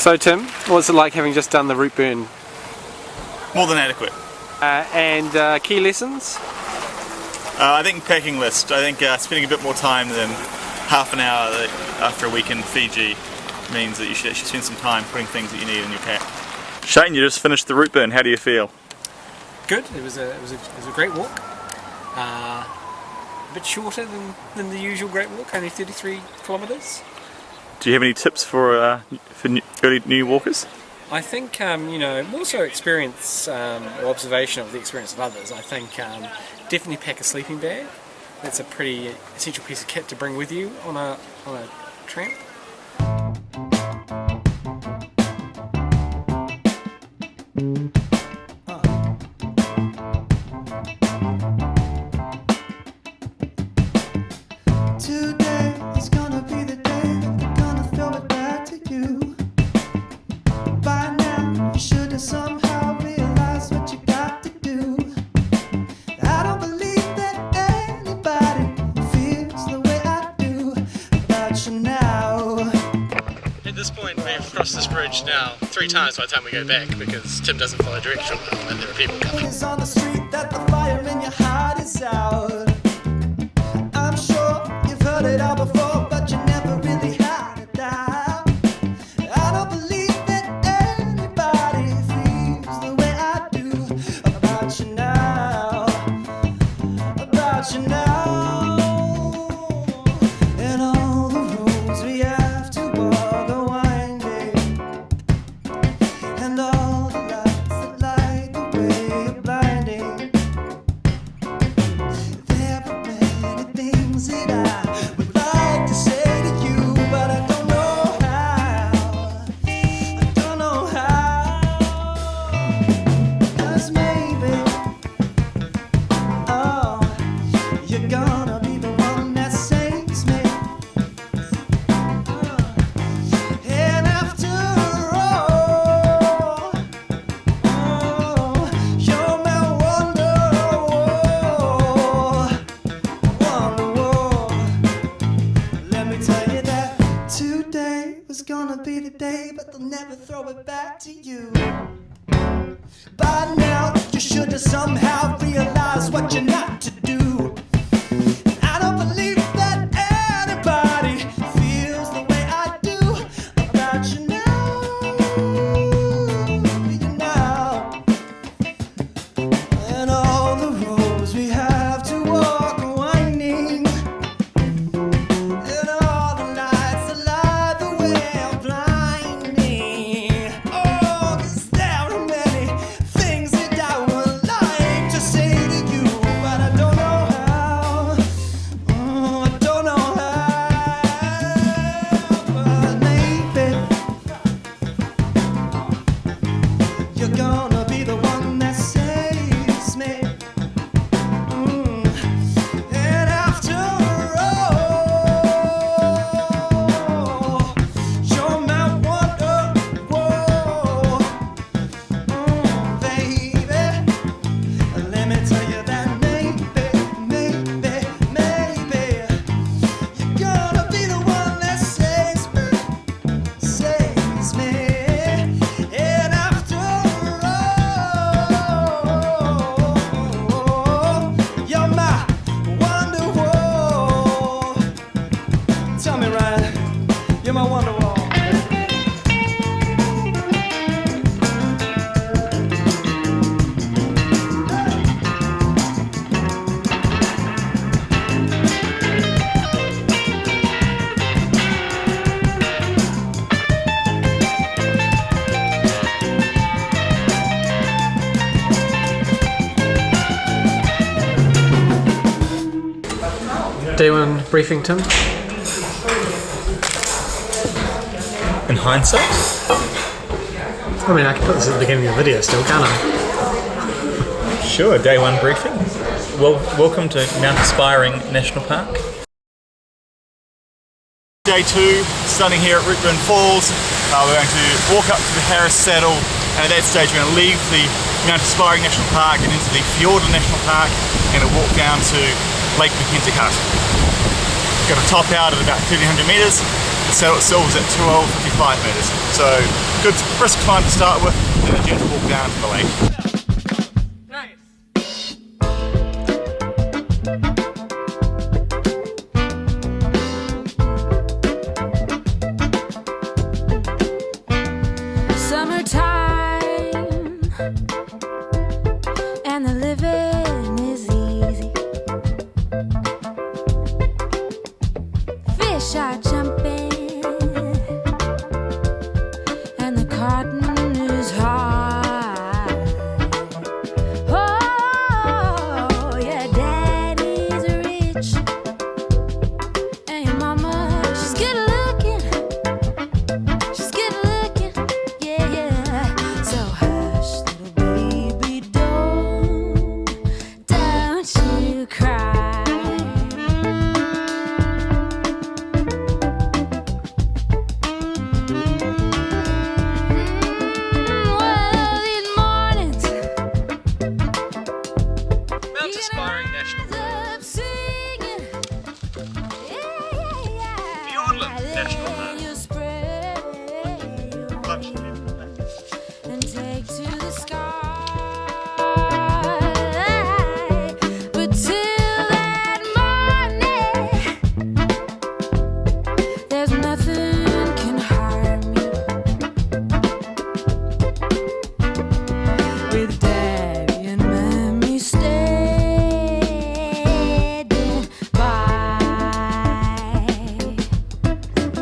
So Tim, what's it like having just done the Routeburn? More than adequate. And key lessons? I think packing list. I think spending a bit more time than half an hour after a week in Fiji means that you should actually spend some time putting things that you need in your pack. Shane, you just finished the Routeburn. How do you feel? Good. It was a great walk. A bit shorter than the usual great walk, only 33 kilometres. Do you have any tips for early new walkers? I think, more so experience or observation of the experience of others. I think definitely pack a sleeping bag. That's a pretty essential piece of kit to bring with you on a tramp. Today is gonna be the day that they're gonna throw it back to you. By now, you should have somehow realized what you got to do. I don't believe that anybody feels the way I do about you now. At this point, we've crossed this bridge now 3 times by the time we go back because Tim doesn't follow direction and there are people coming. It's on the street that the fire in your heart is out. I'm sure you've heard it all before, but you never really had it out. I don't believe that anybody feels the way I do about you now, about you now. And all the roads we have to walk are winding, and all the lights that light the way are blinding. There are many things that I would like to say to you, but I don't know how. I don't know how. 'Cause maybe, oh, you're gonna be the one that saves me. And after all, oh, you're my wonderwall. Let me tell you that today was gonna be the day, but they'll never throw it back to you. By now, you should have somehow realized what you're not to do. I don't believe that anybody feels the way I do about you now. You know. And all the roads we have to walk are winding, and all the lights that light the way are blinding. Oh, 'cause there are many things that I would like to say to you, but I don't know how. Oh, I don't know how. But maybe you're gonna be the one that saves me. And after all, you're my wonderwall. Baby, let me tell you that maybe, you're gonna be the one that saves me. And after all, you're my wonderwall. Tell me, Ryan, you're my wonderwall. Day 1 briefing, Tim. In hindsight? I mean, I can put this at the beginning of the video still, can't I? Sure, day 1 briefing. Well, welcome to Mount Aspiring National Park. Day 2, starting here at Routeburn Falls. We're going to walk up to the Harris Saddle, and at that stage we're going to leave the Mount Aspiring National Park and into the Fjordan National Park, and walk down to Lake Mackenzie. Got a top out at about 1300 metres. silver's at 12.55 metres. So good brisk climb to start with, and a gentle walk down to the lake. Summertime, and the living is easy. Fish are jumping, and the cotton is high. Oh, yeah, daddy's rich, and your mama, she's good looking. She's good looking, yeah, yeah. So hush, little baby, don't you cry. Well, these mornings, Mount Aspiring National Park. up singing, yeah. Fiordland National Park. You spread and take to the sky, but till that morning, there's nothing can harm you. With daddy and mommy standing by.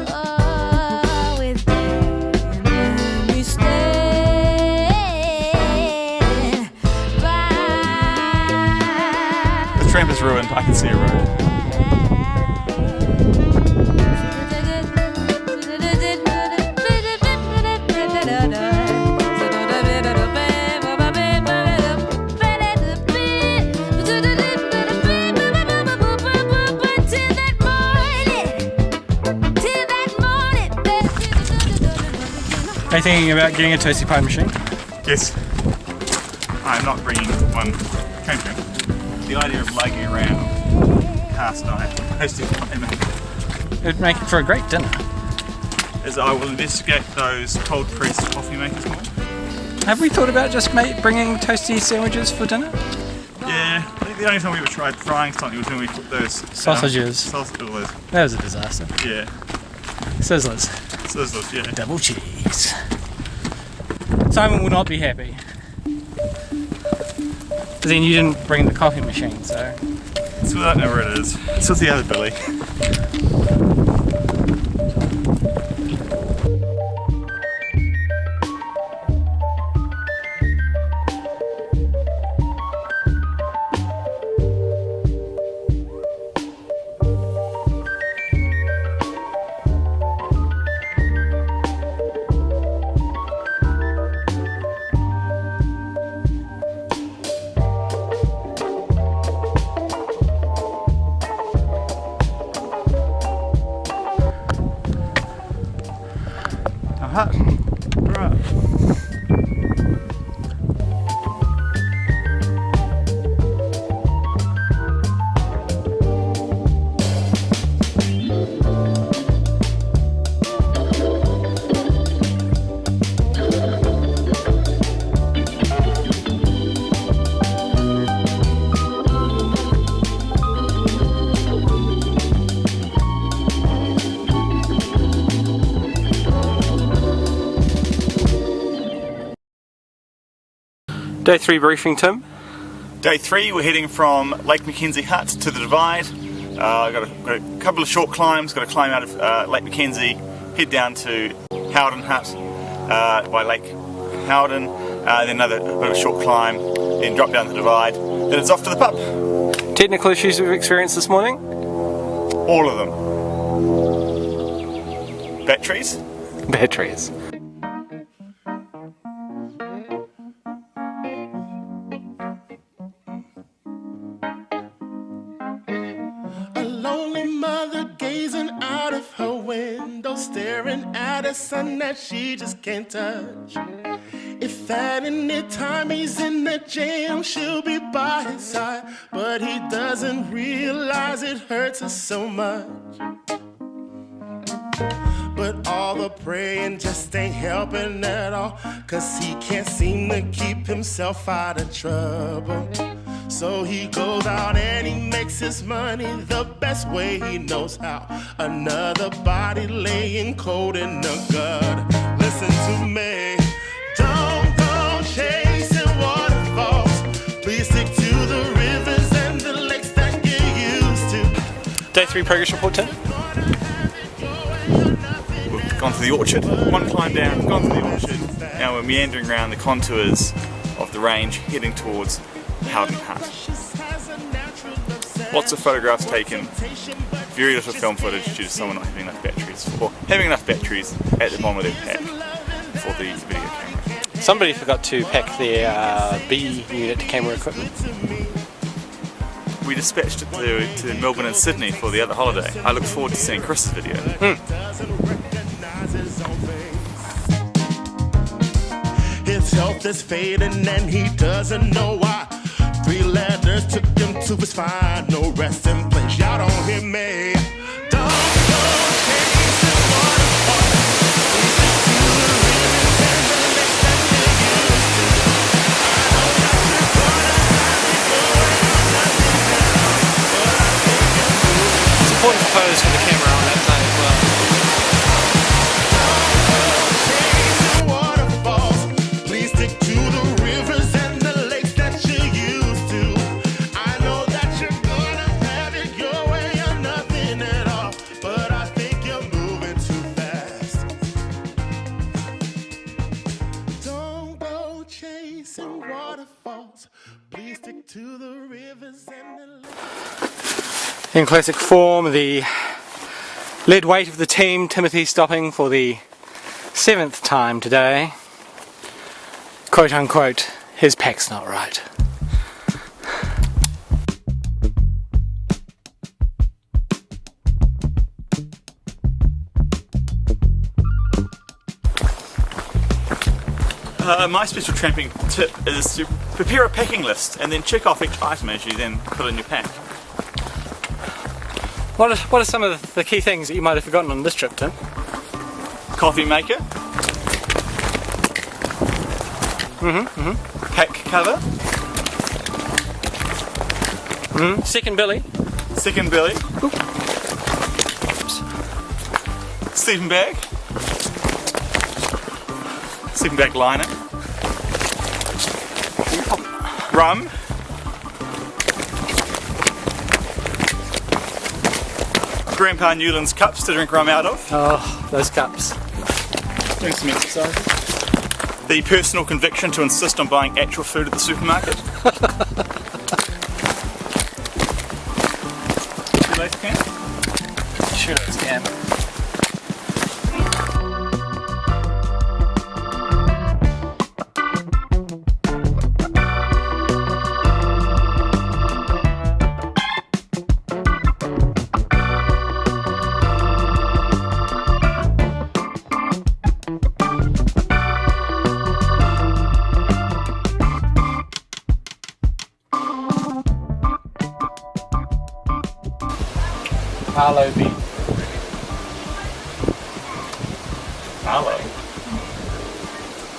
Oh, with daddy and mommy standing by. The tramp is ruined, I can see a road. Are you thinking about getting a toasty pie machine? Yes. I'm not bringing one country. The idea of lugging around cast iron toasting It would make it for a great dinner. is I will investigate those cold pressed coffee makers more. Have we thought about just bringing toasty sandwiches for dinner? Yeah, I think the only time we ever tried frying something was when we put those Sausages. sausages. That was a disaster. Yeah, Sizzlers. sizzles. Yeah. Double cheese. Simon will not be happy. But then you didn't bring the coffee machine, so... So I don't know where it is. It's with the other Billy. Aha. Right. Day 3 briefing, Tim. Day 3, we're heading from Lake Mackenzie Hut to the Divide. Got a couple of short climbs, got to climb out of Lake Mackenzie, head down to Howden Hut by Lake Howden, then another bit of a short climb, then drop down the Divide, then it's off to the pub. Technical issues we've experienced this morning? All of them. Batteries. Batteries. A lonely mother gazing out of her window, staring at a son that she just can't touch. If at any time he's in the jam, she'll be by his side, but he doesn't realize it hurts her so much. but all the praying just ain't helping at all. Cause he can't seem to keep himself out of trouble. So he goes out and he makes his money the best way he knows how. Another body laying cold in the gutter. Listen to me, don't go chasing waterfalls. Please stick to the rivers and the lakes that you're used to. Day 3 progress report, Tim. We've gone to the orchard, one climb down, gone to the orchard. Now we're meandering around the contours of the range, heading towards Howden Hut. Lots of photographs taken, very little film footage due to someone not having enough batteries, or having enough batteries at the bottom of their pack for the video camera. Somebody forgot to pack their B unit camera equipment. We dispatched it to Melbourne and Sydney for the other holiday. I look forward to seeing Chris's video. His health is fading and he doesn't know why. 3 ladders took him to his final resting place. Y'all don't hear me. Don't go chasing waterfalls. It's important to pose for the camera on that day as well. Please stick to the rivers and the lakes. In classic form, the lead weight of the team, Timothy, stopping for the 7th time today. Quote unquote, his pack's not right. My special tramping tip is to prepare a packing list and then check off each item as you then put in your pack. What are some of the key things that you might have forgotten on this trip, Tim? Coffee maker. Pack cover. Second billy. Second billy. Sleeping bag. Sleeping bag liner. Rum. Grandpa Newland's cups to drink rum out of. Oh, those cups. Doing some exercise. The personal conviction to insist on buying actual food at the supermarket. Shoelace can? Shoelace can. Arlo bean. Arlo?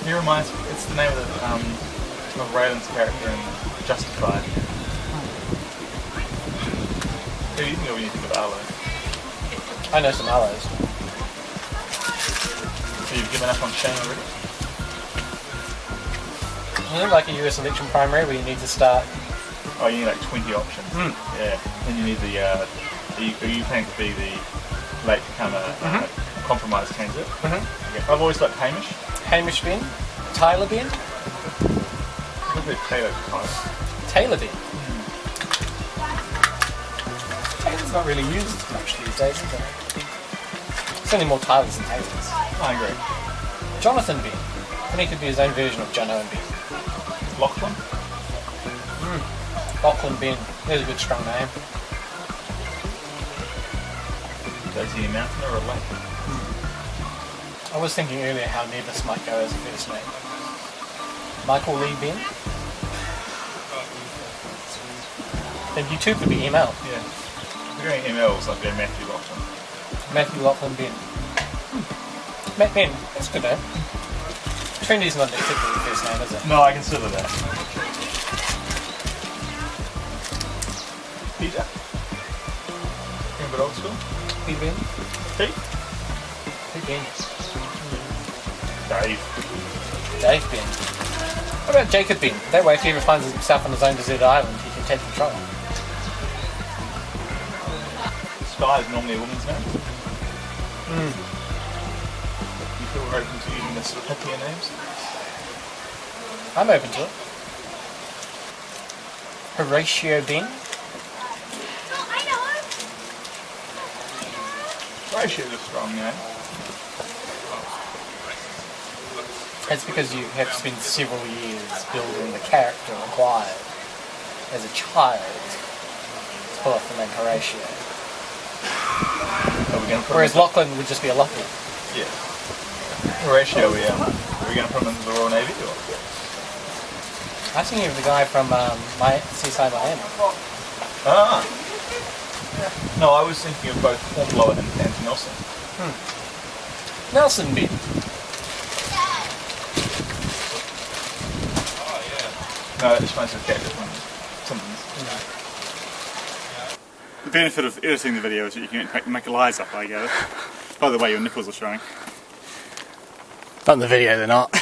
He reminds me, it's the name of Raylan's character in Justified. Who do you think of when you think of Arlo? I know some Arlos. So you've given up on Shane already? Like a US election primary where you need to start. Oh, you need like 20 options. Yeah. Then you need the are you planning to be the late comer compromise candidate? Okay. I've always liked Hamish. Hamish Ben. Tyler Ben. A little bit Taylor type. Taylor Ben. Taylor's not really used much these days, is it? There's only more Tylers than Taylors. I agree. Jonathan Ben. And he could be his own version of Jono and Ben. Lachlan? Lachlan Ben. There's a good strong name. Is he a mountain or a lake? I was thinking earlier how Nevis might go as a first name. Michael Lee Ben. Then you two could be ML. Yeah. If you're going MLs, I'd go Matthew Lachlan. Matthew Lachlan Ben. Matt Ben, that's a good name. Trendy's not accepted the first name, is it? No, I consider that. Peter? A bit old school. Pete Ben? Pete? Pete Ben. Dave. Dave Ben. What about Jacob Ben? That way if he ever finds himself on his own deserted island, he can take control. Sky is normally a woman's name. You feel we're open to using this sort of hippier names? I'm open to it. Horatio Ben? Ratio's a strong name. It's because you have spent several years building the character required as a child to pull off the name Horatio. Are we going to put Whereas Lachlan would just be a Lachlan. Yeah. Horatio, are we going to put him into the Royal Navy? Or? I was thinking of the guy from CSI Miami. Ah. No, I was thinking of both Hornblower and Nelson. Nelson Ben. No, it's fine to get this one. The benefit of editing the video is that you can make lies up, I gather. By the way, your nipples are showing. Not in the video, they're not.